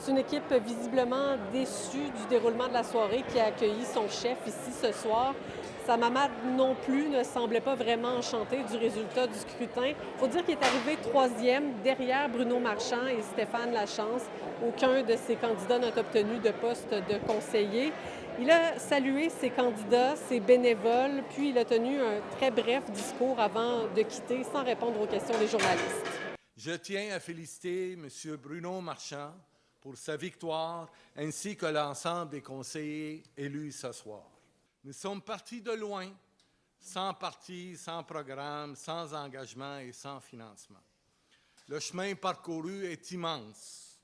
C'est une équipe visiblement déçue du déroulement de la soirée qui a accueilli son chef ici ce soir. Sa maman non plus ne semblait pas vraiment enchantée du résultat du scrutin. Il faut dire qu'il est arrivé troisième derrière Bruno Marchand et Stéphane Lachance. Aucun de ces candidats n'a obtenu de poste de conseiller. Il a salué ses candidats, ses bénévoles, puis il a tenu un très bref discours avant de quitter sans répondre aux questions des journalistes. Je tiens à féliciter M. Bruno Marchand pour sa victoire ainsi que l'ensemble des conseillers élus ce soir. Nous sommes partis de loin, sans parti, sans programme, sans engagement et sans financement. Le chemin parcouru est immense.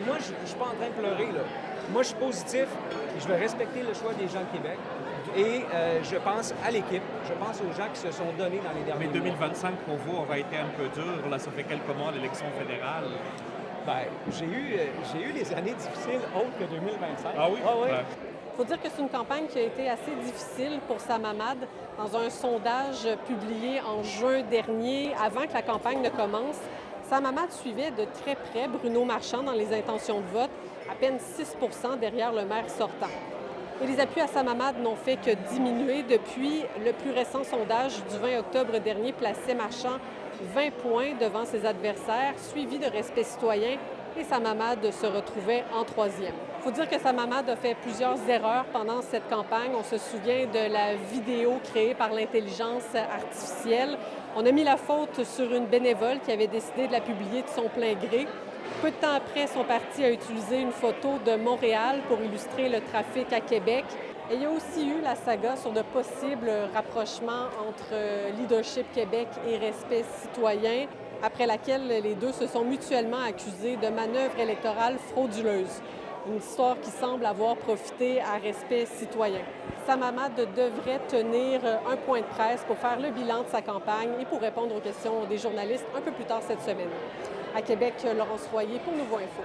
Moi, je ne suis pas en train de pleurer, là. Moi, je suis positif. Je vais respecter le choix des gens de Québec. Et je pense à l'équipe. Je pense aux gens qui se sont donnés dans les derniers mois. Mais 2025, pour vous, aura été un peu dur. Là, ça fait quelques mois, l'élection fédérale. Bien, j'ai eu des années difficiles autres que 2025. Ah oui? Ah oui. Ouais. Il faut dire que c'est une campagne qui a été assez difficile pour Sam Hamad. Dans un sondage publié en juin dernier, avant que la campagne ne commence, Sam Hamad suivait de très près Bruno Marchand dans les intentions de vote, à peine 6 % derrière le maire sortant. Et les appuis à Sam Hamad n'ont fait que diminuer depuis le plus récent sondage du 20 octobre dernier plaçait Marchand 20 points devant ses adversaires, suivi de Respect citoyen, et Sam Hamad se retrouvait en troisième. Il faut dire que Sam Hamad a fait plusieurs erreurs pendant cette campagne. On se souvient de la vidéo créée par l'intelligence artificielle. On a mis la faute sur une bénévole qui avait décidé de la publier de son plein gré. Peu de temps après, son parti a utilisé une photo de Montréal pour illustrer le trafic à Québec. Et il y a aussi eu la saga sur de possibles rapprochements entre Leadership Québec et Respect citoyen, après laquelle les deux se sont mutuellement accusés de manœuvres électorales frauduleuses. Une histoire qui semble avoir profité à Respect citoyen. Sam Hamad devrait tenir un point de presse pour faire le bilan de sa campagne et pour répondre aux questions des journalistes un peu plus tard cette semaine. À Québec, Laurence Royer pour Nouveau Info.